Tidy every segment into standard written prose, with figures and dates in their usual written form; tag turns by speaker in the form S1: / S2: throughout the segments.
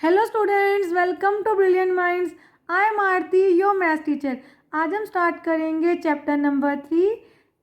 S1: Hello students, welcome to Brilliant Minds. I am Aarti, your maths teacher. आज हम start करेंगे chapter number 3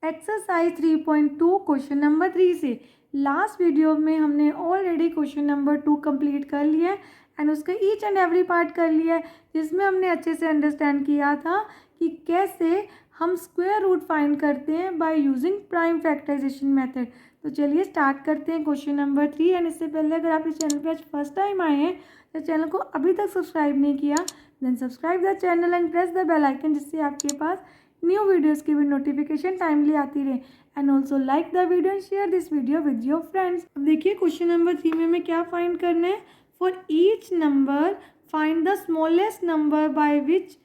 S1: exercise 3.2 question number 3 से। Last video में हमने already question number 2 complete कर लिया है एंड उसका ईच एंड एवरी पार्ट कर लिया है, जिसमें हमने अच्छे से अंडरस्टैंड किया था कि कैसे हम स्क्वायर रूट फाइंड करते हैं by using prime factorisation method. तो चलिए स्टार्ट करते हैं क्वेश्चन नंबर 3। एंड इससे पहले अगर आप इस चैनल पे आज फर्स्ट टाइम आए हैं तो चैनल को अभी तक सब्सक्राइब नहीं किया, then subscribe the channel and press the bell icon, जिससे आपके पास न्यू वीडियोस की भी नोटिफिकेशन टाइमली आती रहे। And also like the video and share this video with your friends. अब देखिए क्वेश्चन नंबर 3 में हमें क्या फाइंड करना है। For each number find the smallest number by which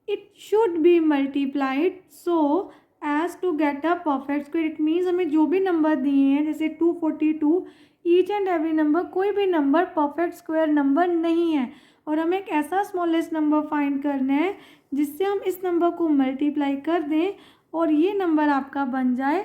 S1: it should be multiplied so as to get a perfect square। It means हमें जो भी नंबर दिए हैं जैसे 242, ईच एंड एवरी नंबर, कोई भी नंबर परफेक्ट स्क्वायर नंबर नहीं है और हमें एक ऐसा स्मॉलेस्ट नंबर फाइंड करना है जिससे हम इस नंबर को मल्टीप्लाई कर दें और ये नंबर आपका बन जाए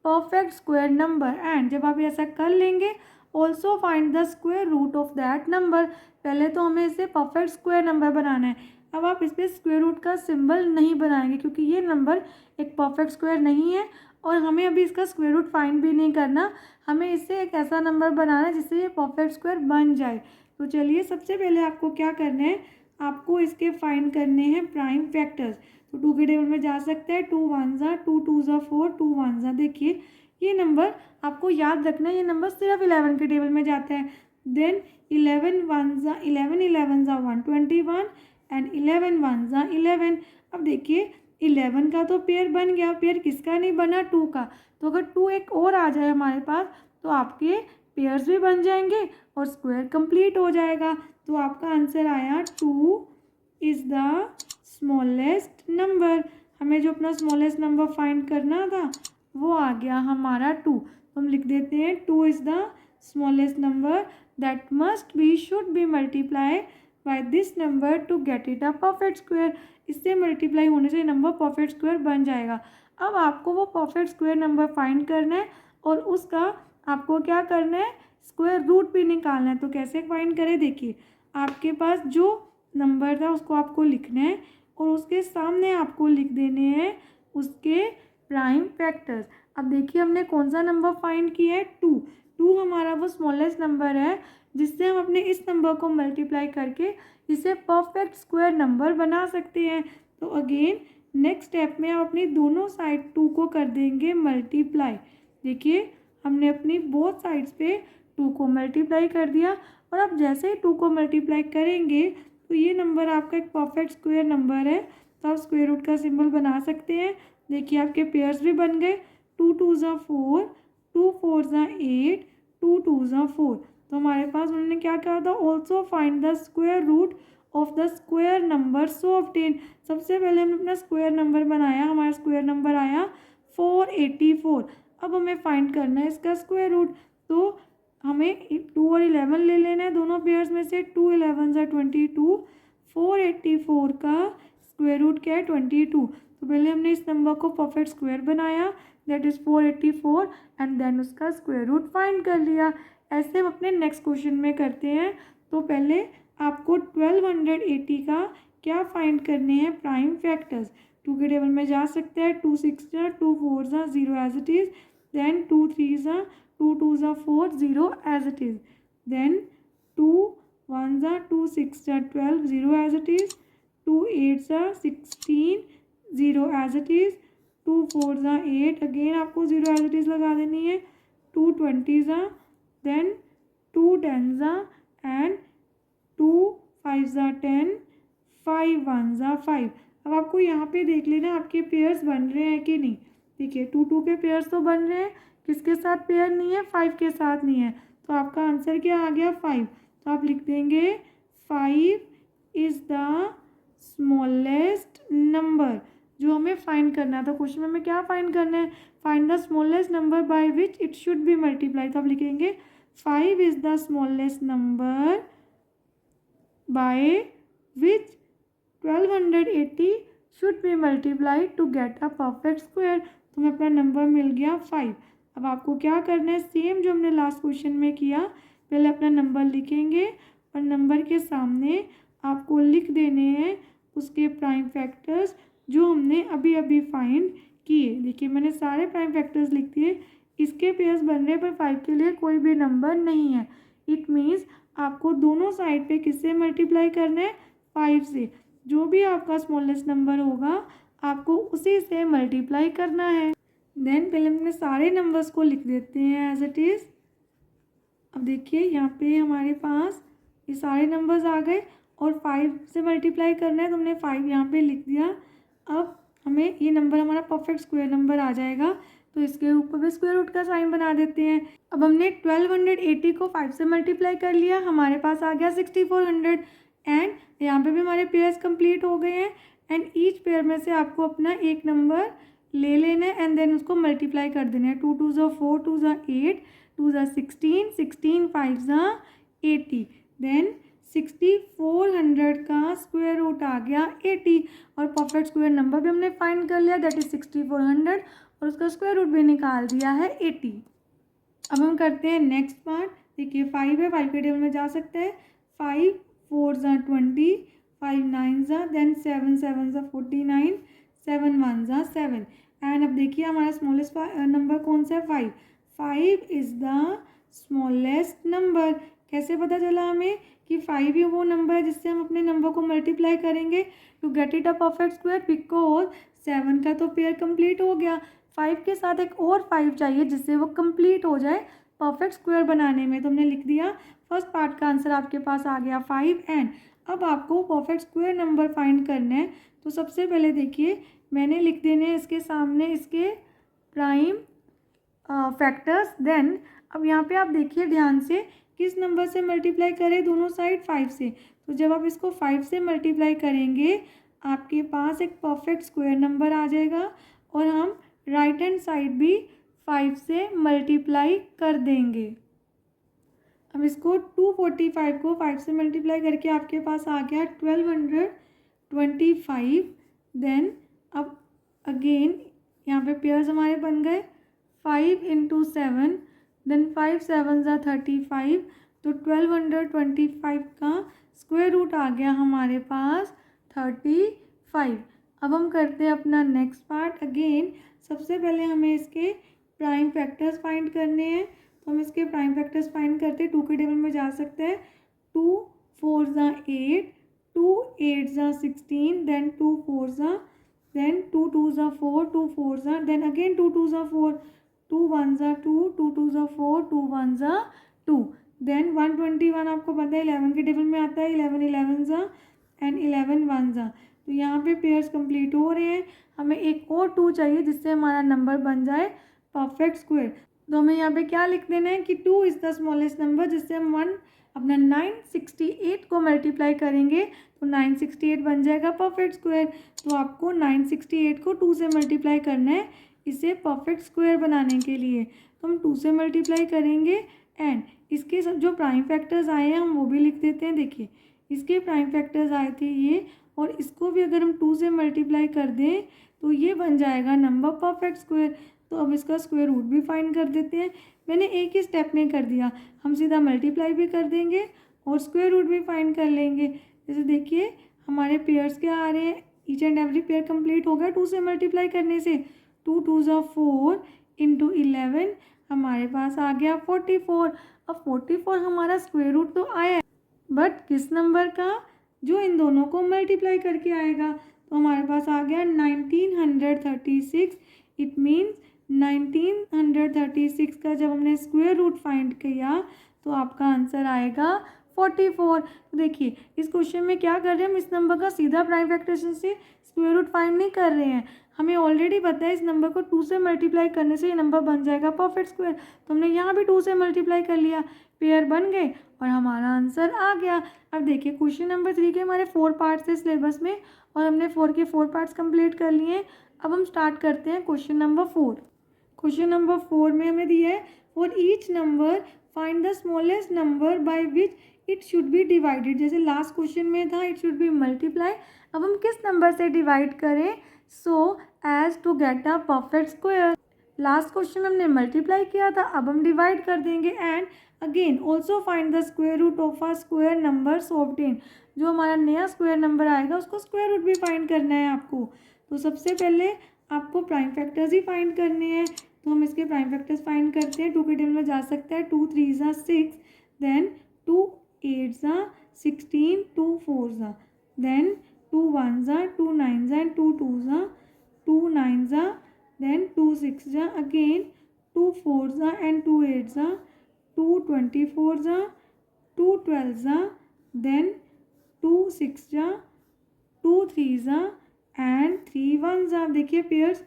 S1: परफेक्ट स्क्वायर नंबर। एंड जब आप ऐसा कर लेंगे, also find the square root of that number. पहले तो हमें इसे परफेक्ट स्क्वायर नंबर बनाना है। अब आप इस पर स्क्वायर रूट का सिंबल नहीं बनाएंगे क्योंकि ये नंबर एक परफेक्ट स्क्वायर नहीं है और हमें अभी इसका स्क्वायर रूट फाइंड भी नहीं करना। हमें इससे एक ऐसा नंबर बनाना है जिससे ये परफेक्ट स्क्वायर बन जाए। तो चलिए सबसे पहले आपको क्या करना है, आपको इसके फाइंड करने हैं प्राइम फैक्टर्स। तो 2 के टेबल में जा सकते हैं, 2 1 ज़ा 2 2 ज़ा 4 2 1 ज़ा। देखिए ये नंबर आपको याद रखना है, ये नंबर सिर्फ 11 के टेबल में जाता है। देन 11 1 ज़ा 11 11 ज़ा 121 एंड 11 1 ज़ा 11। अब देखिए 11 का तो पेयर बन गया, पेयर किसका नहीं बना, 2 का। तो अगर 2 एक और आ जाए हमारे पास तो आपके पेयर्स भी बन जाएंगे और स्क्वायर कंप्लीट हो जाएगा। तो आपका आंसर आया 2 इज़ द स्मॉलेस्ट नंबर। हमें जो अपना स्मॉलेस्ट नंबर फाइंड करना था वो आ गया हमारा 2। तो हम लिख देते हैं 2 is the smallest number that must be should be multiply by this number to get it a perfect square. इससे मल्टीप्लाई होने से नंबर परफेक्ट स्क्वायर बन जाएगा। अब आपको वो परफेक्ट स्क्वायर नंबर फाइंड करना है और उसका आपको क्या करना है, स्क्वायर रूट भी निकालना है। तो कैसे फाइंड करें, देखिए आपके पास जो नंबर था उसको आपको लिखना है और उसके सामने आपको लिख देने हैं उसके प्राइम फैक्टर्स। अब देखिए हमने कौन सा नंबर फाइंड किया है, 2। 2 हमारा वो स्मॉलेस्ट नंबर है जिससे हम अपने इस नंबर को मल्टीप्लाई करके इसे परफेक्ट स्क्वायर नंबर बना सकते हैं। तो अगेन नेक्स्ट स्टेप में आप अपनी दोनों साइड 2 को कर देंगे मल्टीप्लाई। देखिए हमने अपनी बोथ साइड्स पे 2 को मल्टीप्लाई कर दिया और अब जैसे ही 2 को मल्टीप्लाई करेंगे तो ये नंबर आपका एक परफेक्ट स्क्वायर नंबर है। तो आप स्क्वायर रूट का सिंबल बना सकते हैं। देखिए आपके पेयर्स भी बन गए, 2 2 ज़ा 4 2 4 ज़ा 8 2 2 ज़ा 4। तो हमारे पास उन्होंने क्या कहा था, also find the square root of the square number so obtain. सबसे पहले हमने अपना स्क्वायर नंबर बनाया, हमारा स्क्वायर नंबर आया 484। अब हमें फाइंड करना है इसका स्क्वायर रूट। तो हमें 2 और 11 ले लेना है दोनों पेयर्स में से। 2 11 ज़ा 22, 484 का स्क्वायर रूट क्या है, 22। तो पहले हमने इस नंबर को परफेक्ट स्क्वायर बनाया, दैट इज़ 484, एंड देन उसका स्क्वायर रूट फाइंड कर लिया। ऐसे हम अपने नेक्स्ट क्वेश्चन में करते हैं। तो पहले आपको 1280 का क्या फाइंड करने हैं, प्राइम फैक्टर्स। 2 के टेबल में जा सकते हैं, 2 6 ज़ा 2 4 ज़ा 0 एज इट इज़। देन 2 3 ज़ा 2 2 ज़ा 4 0 एज इट इज़। देन 2 1 ज़ा 2 6 ज़ा 12 0 एज इट इज़। 2 8 ज़ा 16 0 एज इट इज़। 2 4 ज़ा 8, अगेन आपको 0 एज इट इज़ लगा देनी है। 2 20 ज़ा, देन 2 10 ज़ा एंड 2 5 ज़ा 10, 5 1 ज़ा 5। अब आपको यहाँ पे देख लेना आपके पेयर्स बन रहे हैं कि नहीं। देखिए 2 2 के पेयर्स तो बन रहे हैं, किसके साथ पेयर नहीं है, 5 के साथ नहीं है। तो आपका आंसर क्या आ गया, 5। तो आप लिख देंगे 5 इज़ द स्मॉलेस्ट नंबर। जो हमें फाइंड करना था क्वेश्चन में, हमें क्या फाइंड करना है, find the smallest number by which it should be multiply. तो आप लिखेंगे 5 is the smallest number by which 1280 should be multiplied to get a perfect square. तो हमें अपना नंबर मिल गया 5। अब आपको क्या करना है, सेम जो हमने लास्ट क्वेश्चन में किया, पहले अपना नंबर लिखेंगे और नंबर के सामने आपको लिख देने हैं उसके प्राइम फैक्टर्स जो हमने अभी अभी फाइंड किए। देखिए मैंने सारे प्राइम फैक्टर्स लिख दिए। इसके पेयर्स बनने पर 5 के लिए कोई भी नंबर नहीं है। इट मीन्स आपको दोनों साइड पे किससे मल्टीप्लाई करना है, 5 से। जो भी आपका स्मॉलेस्ट नंबर होगा आपको उसी से मल्टीप्लाई करना है। देन पहले हमने सारे नंबर्स को लिख देते हैं एज इट इज़। अब देखिए यहाँ पे हमारे पास ये सारे नंबर्स आ गए और 5 से मल्टीप्लाई करना है तो हमने 5 यहाँ पे लिख दिया। अब हमें ये नंबर हमारा परफेक्ट स्क्वायर नंबर आ जाएगा तो इसके ऊपर भी स्क्वायर रूट का साइन बना देते हैं। अब हमने 1280 को 5 से मल्टीप्लाई कर लिया, हमारे पास आ गया 6400 एंड यहाँ पे भी हमारे पेयर्स कंप्लीट हो गए हैं। एंड ईच पेयर में से आपको अपना एक नंबर ले लेना है एंड देन उसको मल्टीप्लाई कर देना है। 2 2 ज़ा 4, 2 ज़ा 8, 2 ज़ा 16, 16 5 ज़ा 80। देन 6400 का स्क्वायर रूट आ गया 80 और परफेक्ट स्क्वायर नंबर भी हमने फाइंड कर लिया दैट इज 6400 और उसका स्क्वायर रूट भी निकाल दिया है 80। अब हम करते हैं नेक्स्ट पार्ट। देखिए 5 है, 5 के टेबल में जा सकते हैं। 5 4 ज़ा 20, 5 9 ज़ा, देन 7 7 ज़ा 49, 7 1 ज़ा 7। एंड अब देखिए हमारा स्मॉलेस्ट नंबर कौन सा है, 5। 5 इज़ द स्मॉलेस्ट नंबर। कैसे पता चला हमें कि 5 ही वो नंबर है जिससे हम अपने नंबर को मल्टीप्लाई करेंगे to get it a perfect square, because 7 का तो पेयर कंप्लीट हो गया। 5 के साथ एक और 5 चाहिए जिससे वो कंप्लीट हो जाए परफेक्ट स्क्वायर बनाने में। तो हमने लिख दिया फर्स्ट पार्ट का आंसर आपके पास आ गया 5। एंड अब आपको परफेक्ट स्क्वायर नंबर फाइंड करना है तो सबसे पहले देखिए मैंने लिख देने हैं इसके सामने इसके प्राइम फैक्टर्स। देन अब यहाँ पे आप देखिए ध्यान से किस नंबर से मल्टीप्लाई करें दोनों साइड, 5 से। तो जब आप इसको 5 से मल्टीप्लाई करेंगे आपके पास एक परफेक्ट स्क्वायर नंबर आ जाएगा और हम राइट हैंड साइड भी 5 से मल्टीप्लाई कर देंगे। अब इसको 245 को 5 से मल्टीप्लाई करके आपके पास आ गया 1225। देन अब अगेन यहाँ पे पेयर्स हमारे बन गए 5 × 7, देन 5 7 ज़ा 35। तो 1225 का स्क्वायर रूट आ गया हमारे पास 35। अब हम करते हैं अपना नेक्स्ट पार्ट। अगेन सबसे पहले हमें इसके प्राइम फैक्टर्स फाइंड करने हैं तो हम इसके प्राइम फैक्टर्स फाइंड करते हैं। 2 के टेबल में जा सकते हैं। 2 4 ज़ा 8, 2 8 ज़ा 16, देन 2 4 ज़ा, देन 2 2 ज़ा 4, 2 4 ज़ा, देन अगेन 2 2 ज़ा 4, 2 1 ज़ा 2, 2 2 ज़ा 4, 2 1 ज़ा 2। देन 121 आपको पता है 11 के टेबल में आता है। 11 11 ज़ा एंड 11 1 ज़ा। तो यहाँ पे पेयर्स कंप्लीट हो रहे हैं। हमें एक और 2 चाहिए जिससे हमारा नंबर बन जाए परफेक्ट स्क्वायर। तो हमें यहाँ पे क्या लिख देना है कि 2 इज़ द स्मॉलेस्ट नंबर जिससे हम अपना 968 को मल्टीप्लाई करेंगे तो 968 बन जाएगा परफेक्ट स्क्वायर। तो आपको 968 को 2 से मल्टीप्लाई करना है इसे परफेक्ट स्क्वायर बनाने के लिए। तो हम 2 से मल्टीप्लाई करेंगे एंड इसके सब जो प्राइम फैक्टर्स आए हैं हम वो भी लिख देते हैं। देखिए इसके प्राइम फैक्टर्स आए थे ये, और इसको भी अगर हम 2 से मल्टीप्लाई कर दें तो ये बन जाएगा नंबर परफेक्ट स्क्वायर। तो अब इसका स्क्वायर रूट भी फाइंड कर देते हैं। मैंने एक ही स्टेप में कर दिया, हम सीधा मल्टीप्लाई भी कर देंगे और स्क्वायर रूट भी फाइंड कर लेंगे। जैसे देखिए हमारे पेयर्स क्या आ रहे हैं, each and every pair complete हो गया 2 से मल्टीप्लाई करने से। 2 2 ज़ा 4 × 11 हमारे पास आ गया 44। अब 44 हमारा स्क्वायर रूट तो आया है बट किस नंबर का, जो इन दोनों को मल्टीप्लाई करके आएगा। तो हमारे पास आ गया 1936। इट मीन्स 1936 का जब हमने स्क्वायर रूट फाइंड किया तो आपका आंसर आएगा 44। तो देखिए इस क्वेश्चन में क्या कर रहे हैं, हम इस नंबर का सीधा प्राइम फैक्टरेशन से स्क्वायर रूट फाइंड नहीं कर रहे हैं। हमें ऑलरेडी पता है इस नंबर को 2 से मल्टीप्लाई करने से ये नंबर बन जाएगा परफेक्ट स्क्वायर। तो हमने यहाँ भी 2 से मल्टीप्लाई कर लिया, पेयर बन गए और हमारा आंसर आ गया। अब देखिए क्वेश्चन नंबर 3 के हमारे 4 पार्ट्स थे सिलेबस में और हमने 4 के 4 पार्ट्स कंप्लीट कर लिए। अब हम स्टार्ट करते हैं क्वेश्चन नंबर 4। क्वेश्चन नंबर 4 में हमें दिया है for each number find the smallest number by which it should be divided. जैसे लास्ट क्वेश्चन में था इट शुड बी मल्टीप्लाई। अब हम किस नंबर से डिवाइड करें so as to get a perfect square. Last question में हमने मल्टीप्लाई किया था, अब हम डिवाइड कर देंगे। And again also find the square root of a square number so obtain. जो हमारा नया स्क्वायर नंबर आएगा उसको स्क्वायर रूट भी फाइंड करना है आपको। तो सबसे पहले आपको प्राइम फैक्टर्स ही फाइंड करने हैं, तो हम इसके प्राइम फैक्टर्स फाइंड करते हैं। 2 के टेबल में जा सकता है, 2 3 ज़ा 6, देन 2 8 ज़ा 16, 2 4 ज़ा, देन 2 1 ज़ा 2 9 ज़ा एंड 2 2 ज़ा 2 9 ज़ा, then 2 6 ज़ा again 2 4 ज़ा and 2 8 ज़ा 2 24 ज़ा 2 12 ज़ा, then 2 6 ज़ा 2 3 ज़ा एंड 3 1 ज़ा। देखिए पेयर्स,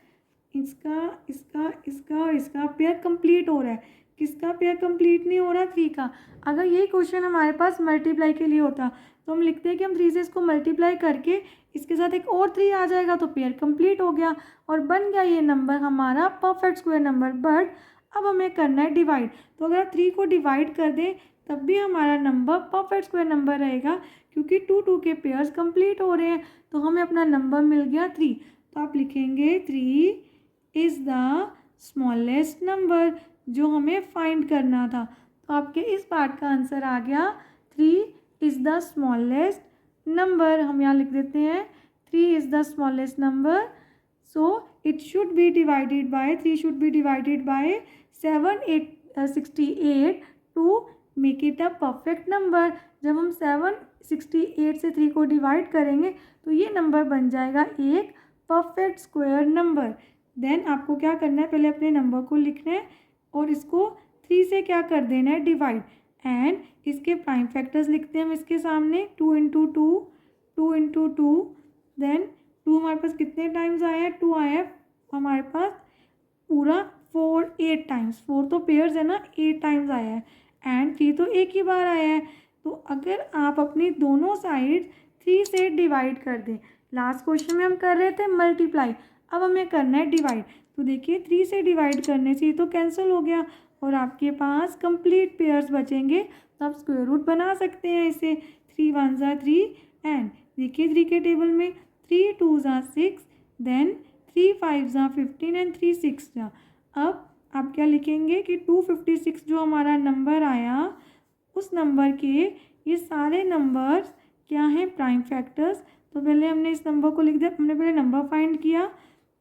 S1: इसका इसका इसका और इसका पेयर कंप्लीट हो रहा है। किसका पेयर कंप्लीट नहीं हो रहा? 3 का। अगर यही क्वेश्चन हमारे पास मल्टीप्लाई के लिए होता तो हम लिखते हैं कि हम 3 से इसको मल्टीप्लाई करके इसके साथ एक और 3 आ जाएगा तो पेयर कंप्लीट हो गया और बन गया ये नंबर हमारा परफेक्ट स्क्वायर नंबर। बट अब हमें करना है डिवाइड, तो अगर आप 3 को डिवाइड कर दें तब भी हमारा नंबर परफेक्ट स्क्वायर नंबर रहेगा, क्योंकि 2 2 के पेयर्स कंप्लीट हो रहे हैं। तो हमें अपना नंबर मिल गया 3। तो आप लिखेंगे 3 इज़ द स्मॉलेस्ट नंबर, जो हमें फाइंड करना था। तो आपके इस पार्ट का आंसर आ गया 3 इज़ द स्मॉलेस्ट नंबर। हम यहाँ लिख देते हैं 3 is the smallest number, so it should be divided by 3 should be divided by 768 to make it a perfect number. जब हम 768 से 3 को डिवाइड करेंगे तो ये नंबर बन जाएगा एक परफेक्ट स्क्वायर नंबर। देन आपको क्या करना है, पहले अपने नंबर को लिखना है और इसको 3 से क्या कर देना है, डिवाइड। एंड इसके प्राइम फैक्टर्स लिखते हैं हम इसके सामने, 2 इंटू 2 2 इंटू 2, देन 2 हमारे पास कितने टाइम्स आया है, 2 आया है हमारे पास पूरा 8 टाइम्स। 4 तो पेयर्स है ना, 8 टाइम्स आया है एंड 3 तो एक ही बार आया है। तो अगर आप अपनी दोनों साइड 3 से डिवाइड कर दें, लास्ट क्वेश्चन में हम कर रहे थे मल्टीप्लाई, अब हमें करना है डिवाइड। तो देखिए 3 से डिवाइड करने से ये तो कैंसिल हो गया और आपके पास कंप्लीट पेयर्स बचेंगे, तो आप स्क्वायर रूट बना सकते हैं इसे। 3 1 ज़ा 3 एंड देखिए 3 के टेबल में 3 2 ज़ा 6, देन 3 5 ज़ा 15 एंड 3 6 ज़ा। अब आप क्या लिखेंगे कि 256 जो हमारा नंबर आया, उस नंबर के ये सारे नंबर्स क्या हैं, प्राइम फैक्टर्स। तो पहले हमने इस नंबर को लिख दिया, हमने पहले नंबर फाइंड किया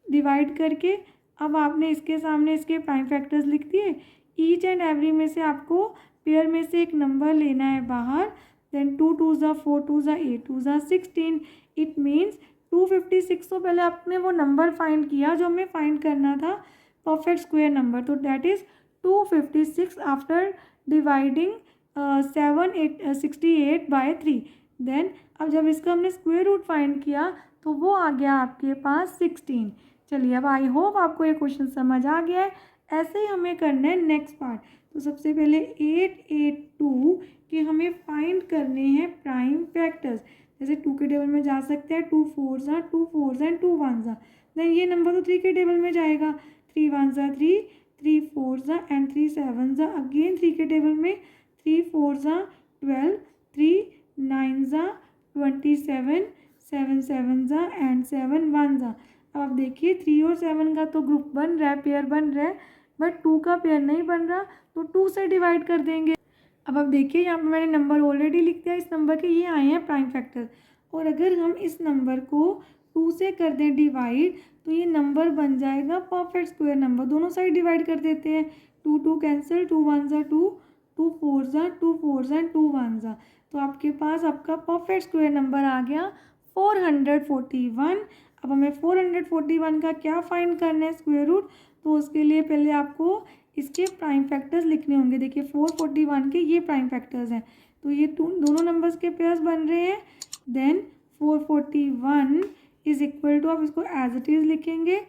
S1: डिवाइड करके, अब आपने इसके सामने इसके प्राइम फैक्टर्स लिख दिए। ईच एंड एवरी में से आपको पेयर में से एक नंबर लेना है बाहर, देन 2 2 ज़ा 4 2 ज़ा 8 2 ज़ा 16, इट मीन्स 256। तो पहले आपने वो नंबर फाइंड किया जो हमें फाइंड करना था परफेक्ट स्क्वायर नंबर, तो that is 256 after dividing 768 by 3। Then अब जब इसका हमने स्क्वायर रूट फाइंड किया तो वो आ गया आपके पास 16। चलिए अब आई होप आपको ये क्वेश्चन समझ आ गया है। ऐसे ही हमें करना है नेक्स्ट पार्ट। तो सबसे पहले 882 के हमें फाइंड करने हैं प्राइम फैक्टर्स। जैसे 2 के टेबल में जा सकते हैं, 2 4 ज़ा 2 4 ज़ा एंड 2 1 ज़ा, देन ये नंबर तो 3 के टेबल में जाएगा, 3 1 ज़ा 3 3 4 ज़ा एंड 3 7 ज़ा, अगेन 3 के टेबल में 3 4 ज़ा 12 3 9 ज़ा 27 7 7 ज़ा एंड 7 1 ज़ा। अब आप देखिए 3 और 7 का तो ग्रुप बन रहा है, पेयर बन रहा है, बट 2 का पेयर नहीं बन रहा, तो 2 से डिवाइड कर देंगे। अब आप देखिए यहाँ पर मैंने नंबर ऑलरेडी लिख दिया, इस नंबर के ये आए हैं प्राइम फैक्टर, और अगर हम इस नंबर को 2 से कर दें डिवाइड तो ये नंबर बन जाएगा परफेक्ट स्क्वायर नंबर। दोनों साइड डिवाइड कर देते हैं, 2 2 कैंसिल, 2 1 ज़ा 2 2 4 ज़ा 2 4 ज़ा एंड 2 1 ज़ा। तो आपके पास आपका परफेक्ट स्क्वायर नंबर आ गया 441। अब हमें 441 का क्या फाइंड करना है, स्क्वायर रूट। तो उसके लिए पहले आपको इसके प्राइम फैक्टर्स लिखने होंगे। देखिए 441 के ये प्राइम फैक्टर्स हैं, तो ये दोनों नंबर्स के पेयर्स बन रहे हैं। देन 441 इज इक्वल टू, आप इसको एज इट इज़ लिखेंगे,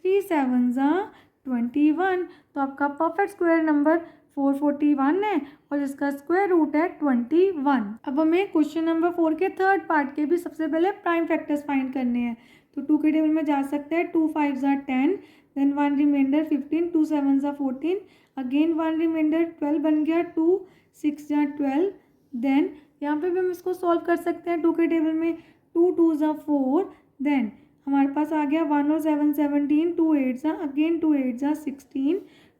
S1: 3 7 ज़ा 21। तो आपका परफेक्ट स्क्वायर नंबर 441 है और जिसका स्क्वायर रूट है 21। अब हमें क्वेश्चन नंबर 4 के थर्ड पार्ट के भी सबसे पहले प्राइम फैक्टर्स फाइंड करने हैं। तो 2 के टेबल में जा सकते हैं, 2 5 ज़ा 10, देन 1 रिमाइंडर 15, 2 7 ज़ा 14, अगेन 1 रिमाइंडर 12 बन गया, 2 6 ज़ा 12। देन यहाँ पे भी हम इसको सॉल्व कर सकते हैं 2 के टेबल में, 2 2 ज़ा 4, देन हमारे पास आ गया 1 और 7 17, 2 8 जा अगेन 2 8 जा 16,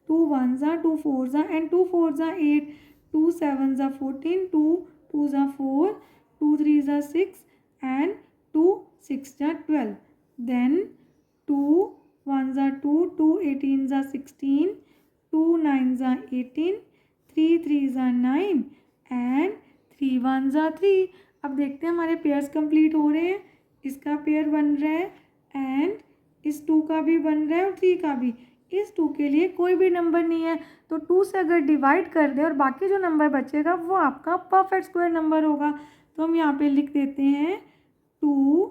S1: 2 1 जा 2 4 जा एंड 2 4 जा 8, 2 7 जा 14, 2 2 जा 4, 2 3 जा 6 एंड 2 6 जा 12. Then 2 1 जा 2, 2 18 जा 16, 2 9 जा 18, 3 3 जा 9 एंड 3 1 जा 3. अब देखते हैं हमारे पेयर्स कंप्लीट हो रहे हैं. इसका पेयर बन रहा है एंड इस 2 का भी बन रहा है और 3 का भी. इस 2 के लिए कोई भी नंबर नहीं है, तो 2 से अगर डिवाइड कर दे और बाकी जो नंबर बचेगा वो आपका परफेक्ट स्क्वायर नंबर होगा. तो हम यहाँ पे लिख देते हैं 2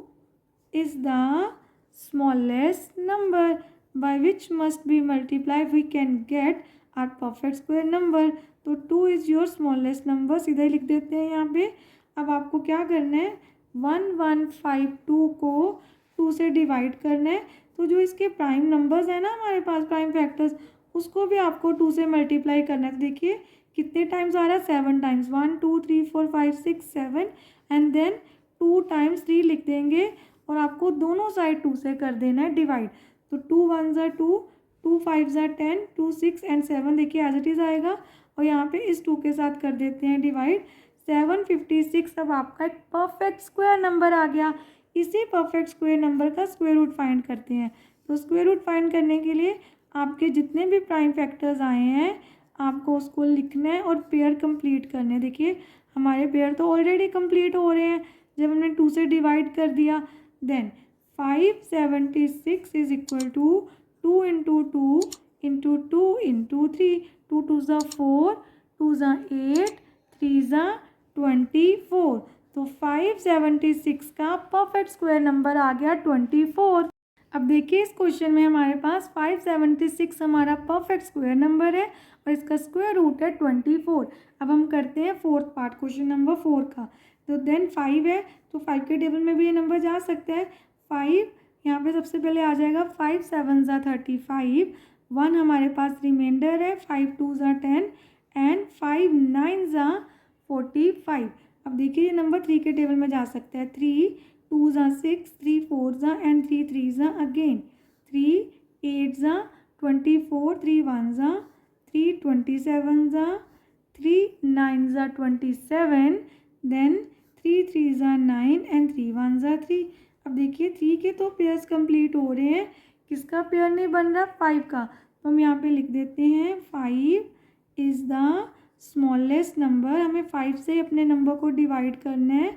S1: is the smallest number by which must be multiplied we can get our perfect square number. तो 2 is your smallest number, सीधा ही लिख देते हैं यहाँ पे. अब आपको क्या करना है, 1152 को 2 से डिवाइड करना है. तो जो इसके प्राइम नंबर्स हैं ना हमारे पास, प्राइम फैक्टर्स, उसको भी आपको 2 से मल्टीप्लाई करना है. तो देखिए कितने टाइम्स आ रहा है, 7 टाइम्स. 1 2 3 4 5 6 7 एंड देन 2 टाइम्स 3 लिख देंगे और आपको दोनों साइड 2 से कर देना है डिवाइड. तो 2 1 ज़ा 2, 2 5 ज़ा 10, 2 6 एंड 7 देखिए एज इट इज़ आएगा और यहाँ पे इस 2 के साथ कर देते हैं डिवाइड. 756 अब आपका एक परफेक्ट स्क्वायर नंबर आ गया. इसी परफेक्ट स्क्वायर नंबर का स्क्वायर रूट फाइंड करते हैं. तो स्क्वायर रूट फाइंड करने के लिए आपके जितने भी प्राइम फैक्टर्स आए हैं आपको उसको लिखना है और पेयर कंप्लीट करने हैं. देखिए हमारे पेयर तो ऑलरेडी कंप्लीट हो रहे हैं जब हमने 2 से डिवाइड कर दिया. Then 576 is equal to 2 into 2 into 2 into 3. 2 2 ज़ा 4, 2 ज़ा 8, 3 ज़ा 24. तो 576 का परफेक्ट स्क्वायर नंबर आ गया 24. अब देखिए इस क्वेश्चन में हमारे पास 576 हमारा परफेक्ट स्क्वायर नंबर है और इसका स्क्वायर रूट है 24. अब हम करते हैं फोर्थ पार्ट, क्वेश्चन नंबर 4 का. तो देन 5 है तो 5 के टेबल में भी ये नंबर जा सकता है. 5 यहाँ पे सबसे पहले आ जाएगा. 5 7 ज़ा 35, 1 हमारे पास रिमाइंडर है. 5 2 ज़ा 10 एंड 5 9 ज़ा 45. अब देखिए ये नंबर 3 के टेबल में जा सकता है. 3 2 ज़ा 6, 3 4 ज़ा एंड 3 3 ज़ा अगेन. 3 8 ज़ा 24, 3 1 ज़ा 3 27 ज़ा 3 9 ज़ा 27 देन 3 3 ज़ा 9 एंड 3 1 ज़ा 3. अब देखिए 3 के तो पेयर्स कंप्लीट हो रहे हैं, किसका पेयर नहीं बन रहा, 5 का. तो हम यहाँ पे लिख देते हैं 5 इज़ द स्मॉलेस्ट नंबर. हमें 5 से अपने नंबर को डिवाइड करना है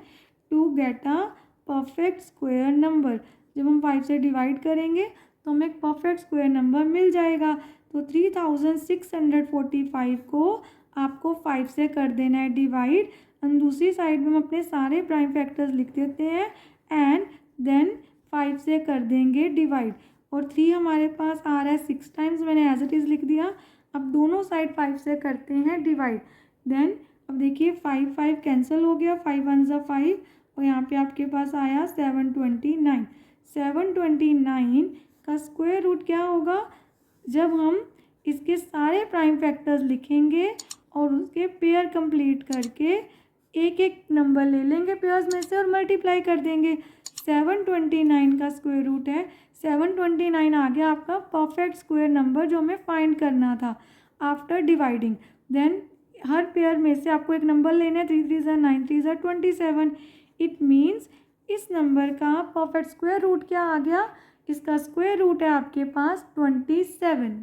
S1: to get a perfect square number. जब हम 5 से डिवाइड करेंगे तो हमें एक परफेक्ट स्क्वायर नंबर मिल जाएगा. तो 3645 को आपको 5 से कर देना है डिवाइड. और दूसरी साइड में हम अपने सारे प्राइम फैक्टर्स लिख देते हैं एंड देन 5 से कर देंगे डिवाइड. और 3 हमारे पास आ रहा है 6 टाइम्स, मैंने एज इट इज़ लिख दिया. अब दोनों साइड 5 से करते हैं डिवाइड. देन अब देखिए 5 5 कैंसिल हो गया. 5 1 ज़ा 5 और यहाँ पे आपके पास आया 729. 729 का स्क्वायर रूट क्या होगा, जब हम इसके सारे प्राइम फैक्टर्स लिखेंगे और उसके पेयर कंप्लीट करके एक एक नंबर ले लेंगे पेयर्स में से और मल्टीप्लाई कर देंगे. 729 का स्क्वायर रूट है 729. आ गया आपका परफेक्ट स्क्वायर नंबर जो हमें फाइंड करना था आफ्टर डिवाइडिंग. देन हर पेयर में से आपको एक नंबर लेना है. 3 3 ज़ा 9, 3 ज़ा 27. इट मीन्स इस नंबर का परफेक्ट स्क्वायर रूट क्या आ गया, इसका स्क्वायर रूट है आपके पास 27.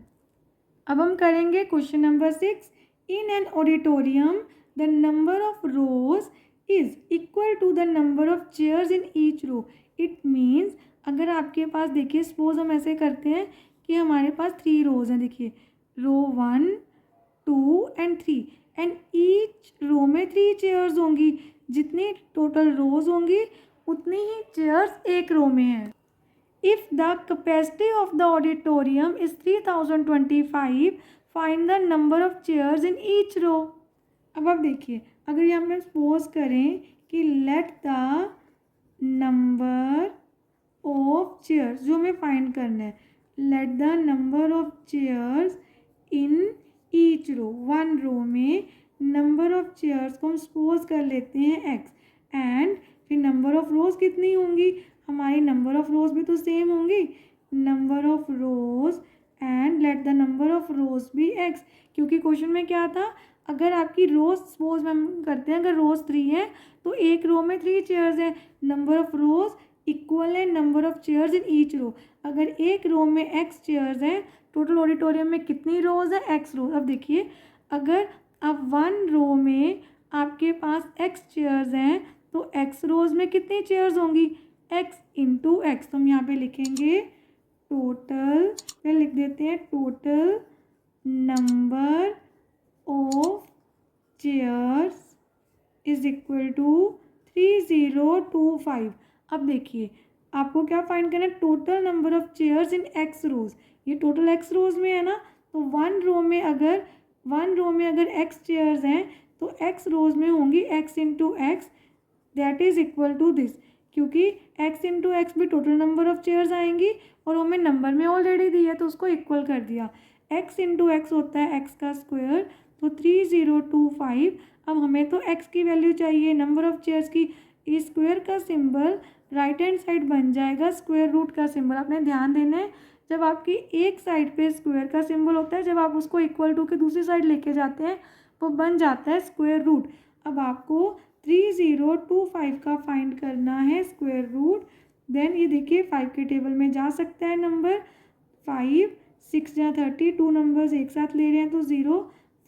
S1: अब हम करेंगे question number 6. In an auditorium the number of rows is equal to the number of chairs in each row. It means अगर आपके पास देखिए सपोज हम ऐसे करते हैं कि हमारे पास 3 रोज हैं. देखिए रो 1 2 एंड 3 एंड ईच रो में 3 चेयर्स होंगी. जितनी टोटल रोज होंगी उतनी ही चेयर्स एक रो में है. If the capacity of the auditorium is 3025 find the number of chairs in each row. अब आप देखिए अगर यहाँ पे सपोज करें कि let the number of chairs जो हमें फाइंड करना है, let the number of chairs in each row. 1 row में नंबर ऑफ चेयर्स को हम सपोज कर लेते हैं x एंड फिर नंबर ऑफ रोज कितनी होंगी, हमारी नंबर ऑफ़ रोज़ भी तो सेम होंगी, number of rows and let the number of rows be x, क्योंकि क्वेश्चन में क्या था, अगर आपकी रोज़ सपोज हम करते हैं, अगर रोज़ 3 है तो एक रो में 3 चेयर्स हैं, नंबर ऑफ़ रोज़ इक्वल है number of chairs in each row. अगर एक रो में एक्स चेयर्स हैं, टोटल ऑडिटोरियम में कितनी रोज़ है, एक्स रोज। अब देखिए, अगर अब 1 रो में आपके पास एक्स चेयर्स हैं तो एक्स रोज में कितनी चेयर्स होंगी, एक्स इंटू एक्स। तो हम यहाँ पे लिखेंगे टोटल, फिर लिख देते हैं total number of chairs is equal to 3025। अब देखिए, आपको क्या फाइंड करना है, total number of chairs in X rows. ये टोटल एक्स रोज में है ना, तो वन रो में अगर एक्स चेयर्स हैं तो एक्स रोज में होंगी x into x, that is equal to this, क्योंकि एक्स इंटू एक्स भी टोटल नंबर ऑफ चेयर्स आएंगी और हमें नंबर में ऑलरेडी दी है तो उसको इक्वल कर दिया। एक्स इंटू एक्स होता है एक्स का स्क्वायर, तो 3025। अब हमें तो एक्स की वैल्यू चाहिए, नंबर ऑफ चेयर्स की। इस स्क्वायर का सिंबल राइट हैंड साइड बन जाएगा स्क्वायर रूट का सिंबल। आपने ध्यान देना है, जब आपकी एक साइड पे स्क्वायर का सिंबल होता है, जब आप उसको इक्वल टू के दूसरी साइड लेके जाते हैं तो बन जाता है स्क्वायर रूट। अब आपको 3025 का फाइंड करना है स्क्वायर रूट। देन ये देखिए 5 के टेबल में जा सकता है नंबर, 5 6 जा 30, 2 नंबर्स एक साथ ले रहे हैं तो 0,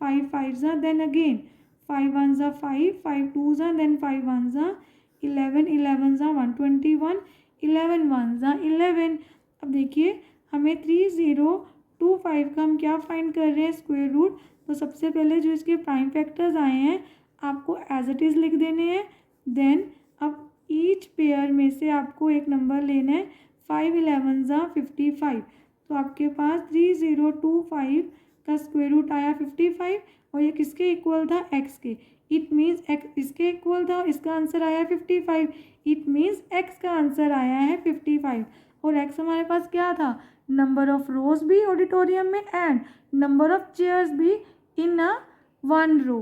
S1: 5 5 जा, देन अगेन 5 1 जा 5, 5 2 जा, देन 5 1 जा 11, 11 जा 121, 11 1 जा 11। अब देखिए, हमें 3025 का हम क्या फाइंड कर रहे हैं, स्क्वायर रूट। तो सबसे पहले जो इसके प्राइम फैक्टर्स आए हैं आपको एज इट इज़ लिख देने हैं। देन अब ईच पेयर में से आपको एक नंबर लेना है, 5 11 जा 55। तो आपके पास 3025 का स्क्वायर रूट आया 55 और ये किसके इक्वल था, एक्स के। इट मीन्स एक्स इसके इक्वल था, इसका आंसर आया 55। इट मीन्स एक्स का आंसर आया है 55। और एक्स हमारे पास क्या था, नंबर ऑफ रोज भी ऑडिटोरियम में एंड नंबर ऑफ चेयर्स भी इन अ 1 रो।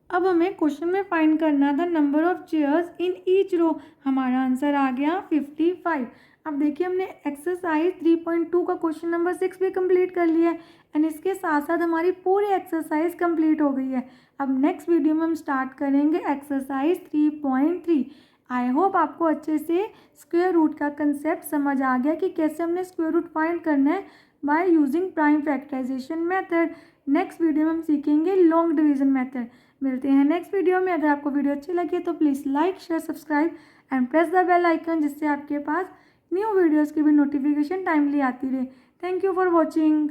S1: अब हमें क्वेश्चन में फाइंड करना था number of chairs in each row. हमारा आंसर आ गया 55। अब देखिए, हमने एक्सरसाइज 3.2 का क्वेश्चन नंबर 6 भी कंप्लीट कर लिया है एंड इसके साथ साथ हमारी पूरी एक्सरसाइज कंप्लीट हो गई है। अब नेक्स्ट वीडियो में हम स्टार्ट करेंगे एक्सरसाइज 3.3। आई होप आपको अच्छे से स्क्वायर रूट का कंसेप्ट समझ आ गया कि कैसे हमने स्क्वायर रूट फाइंड करना है by using prime factorisation method. Next video में हम सीखेंगे लॉन्ग डिवीजन मेथड। मिलते हैं नेक्स्ट वीडियो में। अगर आपको वीडियो अच्छी लगी तो please like share subscribe and press the bell icon, जिससे आपके पास न्यू वीडियोज़ की भी नोटिफिकेशन टाइमली आती रहे। Thank you for watching.